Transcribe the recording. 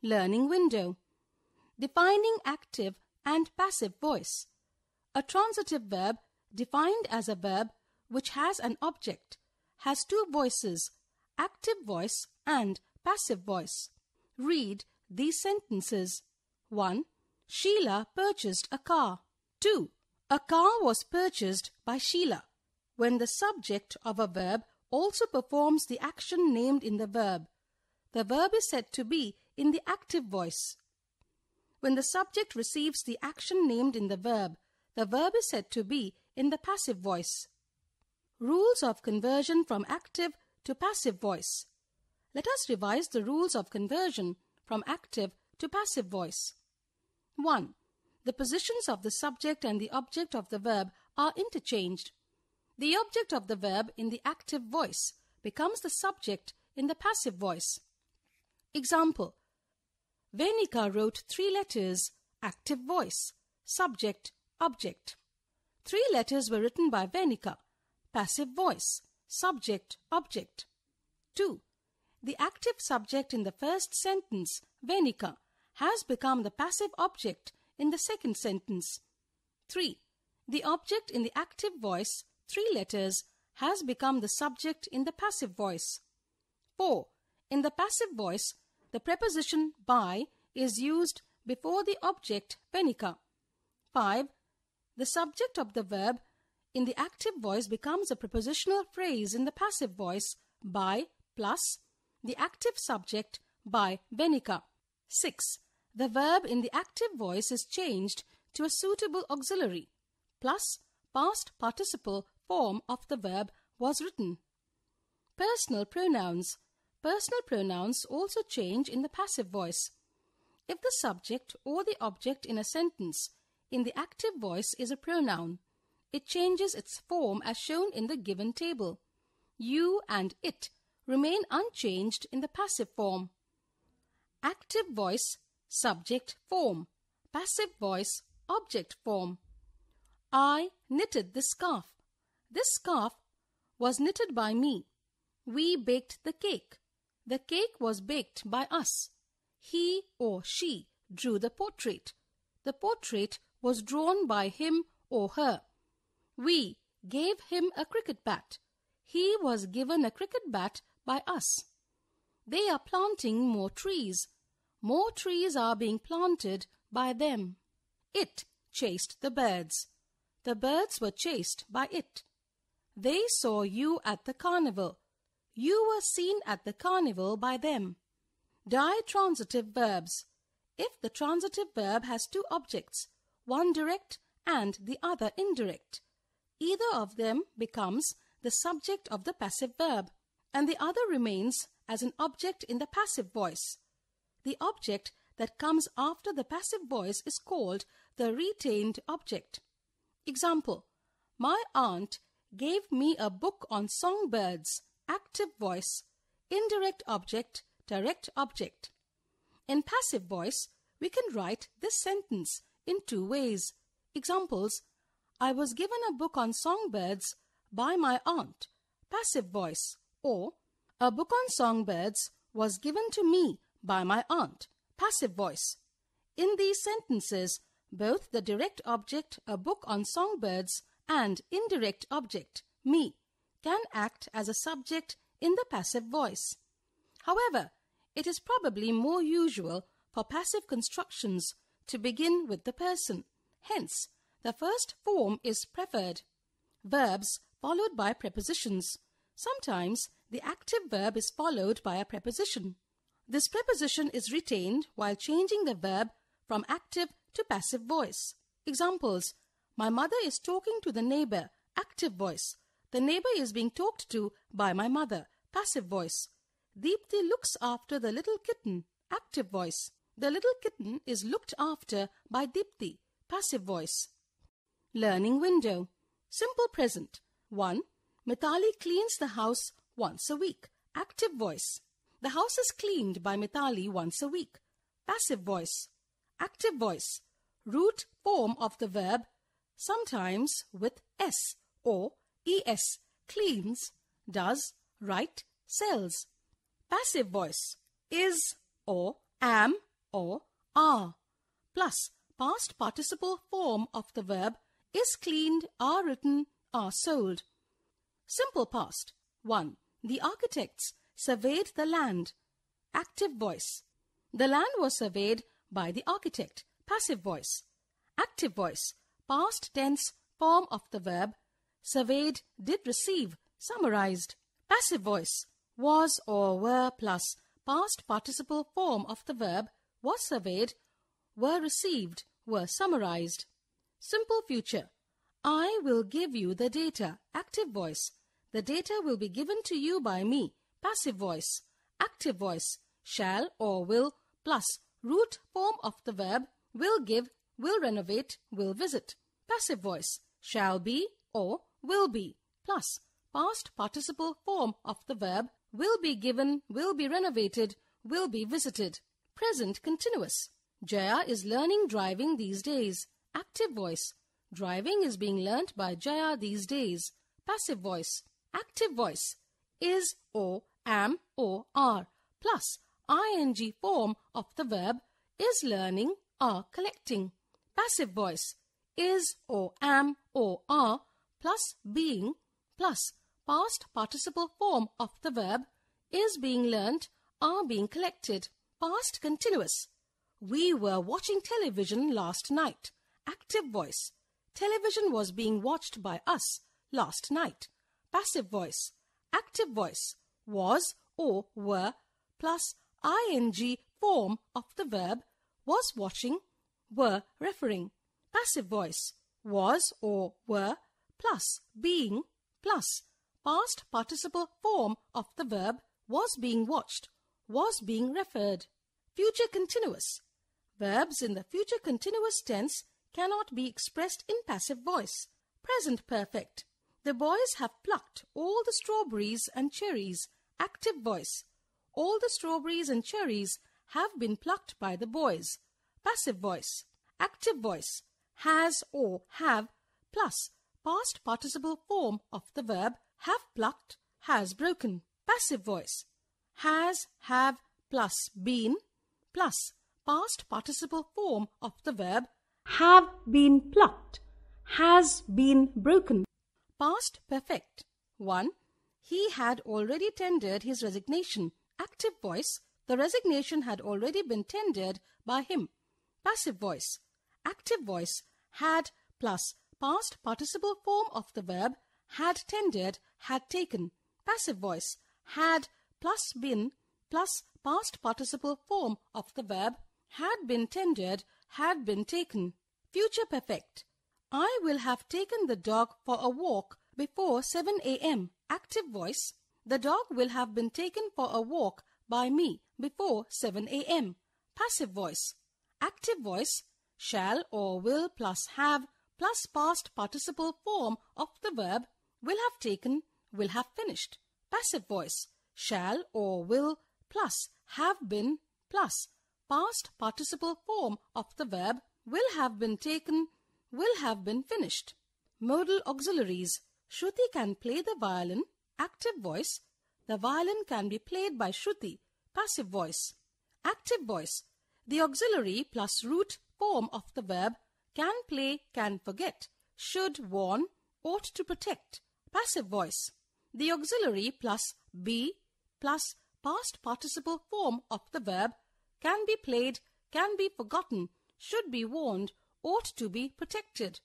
Learning window. Defining active and passive voice. A transitive verb, defined as a verb which has an object, has two voices, active voice and passive voice. Read these sentences. 1. Sheila purchased a car. 2. A car was purchased by Sheila. When the subject of a verb also performs the action named in the verb is said to be in the active voice. When the subject receives the action named in the verb is said to be in the passive voice. Rules of conversion from active to passive voice. Let us revise the rules of conversion from active to passive voice. 1. The positions of the subject and the object of the verb are interchanged. The object of the verb in the active voice becomes the subject in the passive voice. Example: Venika wrote 3 letters, active voice, subject, object. 3 letters were written by Venika, passive voice, subject, object. 2. The active subject in the first sentence, Venika, has become the passive object in the second sentence. 3. The object in the active voice, 3 letters, has become the subject in the passive voice. 4. In the passive voice, the preposition by is used before the object Venika. 5. The subject of the verb in the active voice becomes a prepositional phrase in the passive voice by plus the active subject by Venika. 6. The verb in the active voice is changed to a suitable auxiliary plus past participle form of the verb was written. Personal pronouns. Personal pronouns also change in the passive voice. If the subject or the object in a sentence in the active voice is a pronoun, it changes its form as shown in the given table. You and it remain unchanged in the passive form. Active voice, subject form. Passive voice, object form. I knitted the scarf. This scarf was knitted by me. We baked the cake. The cake was baked by us. He or she drew the portrait. The portrait was drawn by him or her. We gave him a cricket bat. He was given a cricket bat by us. They are planting more trees. More trees are being planted by them. It chased the birds. The birds were chased by it. They saw you at the carnival. You were seen at the carnival by them. Ditransitive verbs. If the transitive verb has 2 objects, one direct and the other indirect, either of them becomes the subject of the passive verb, and the other remains as an object in the passive voice. The object that comes after the passive voice is called the retained object. Example: My aunt gave me a book on songbirds, active voice, indirect object, direct object. In passive voice, we can write this sentence in 2 ways. Examples: I was given a book on songbirds by my aunt, passive voice, or a book on songbirds was given to me by my aunt, passive voice. In these sentences, both the direct object, a book on songbirds, and indirect object, me, can act as a subject in the passive voice. However, it is probably more usual for passive constructions to begin with the person. Hence, the first form is preferred. Verbs followed by prepositions. Sometimes the active verb is followed by a preposition. This preposition is retained while changing the verb from active to passive voice. Examples: My mother is talking to the neighbor, active voice. The neighbor is being talked to by my mother, passive voice. Deepti looks after the little kitten, active voice. The little kitten is looked after by Deepti, passive voice. Learning window. Simple present. 1. Mithali cleans the house once a week, active voice. The house is cleaned by Mithali once a week, passive voice. Active voice. Root form of the verb, sometimes with s or es, cleans, does, write, sells. Passive voice. Is or am or are, plus past participle form of the verb is cleaned, are written, are sold. Simple past. 1. The architects surveyed the land. Active voice. The land was surveyed by the architect. Passive voice. Active voice. Past tense form of the verb. Surveyed, did receive, summarized. Passive voice. Was or were plus past participle form of the verb was surveyed, were received, were summarized. Simple future. I will give you the data. Active voice. The data will be given to you by me. Passive voice. Active voice. Shall or will plus root form of the verb will give, will renovate, will visit. Passive voice. Shall be or will be plus past participle form of the verb will be given, will be renovated, will be visited. Present continuous. Jaya is learning driving these days. Active voice. Driving is being learnt by Jaya these days. Passive voice. Active voice. Is or am or are plus ing form of the verb is learning, are collecting. Passive voice. Is or am or are plus being plus past participle form of the verb is being learnt, are being collected. Past continuous. We were watching television last night. Active voice. Television was being watched by us last night. Passive voice. Active voice. Was or were plus ing form of the verb was watching, were referring. Passive voice. Was or were plus being plus past participle form of the verb was being watched, was being referred. Future continuous. Verbs in the future continuous tense cannot be expressed in passive voice. Present perfect. The boys have plucked all the strawberries and cherries. Active voice. All the strawberries and cherries have been plucked by the boys. Passive voice. Active voice. Has or have plus past participle form of the verb have plucked, has broken. Passive voice. Has, have plus been plus past participle form of the verb have been plucked, has been broken. Past perfect. 1. He had already tendered his resignation. Active voice. The resignation had already been tendered by him. Passive voice. Active voice. Had plus past participle form of the verb had tendered, had taken. Passive voice. Had plus been plus past participle form of the verb had been tendered, had been taken. Future perfect. I will have taken the dog for a walk before 7 a.m. Active voice. The dog will have been taken for a walk by me before 7 a.m. Passive voice. Active voice. Shall or will plus have plus past participle form of the verb will have taken, will have finished. Passive voice. Shall or will plus have been plus past participle form of the verb will have been taken, will have been finished. Modal auxiliaries. Shruti can play the violin. Active voice. The violin can be played by Shruti. Passive voice. Active voice. The auxiliary plus root form of the verb can play, can forget, should warn, ought to protect. Passive voice. The auxiliary plus be plus past participle form of the verb can be played, can be forgotten, should be warned, ought to be protected.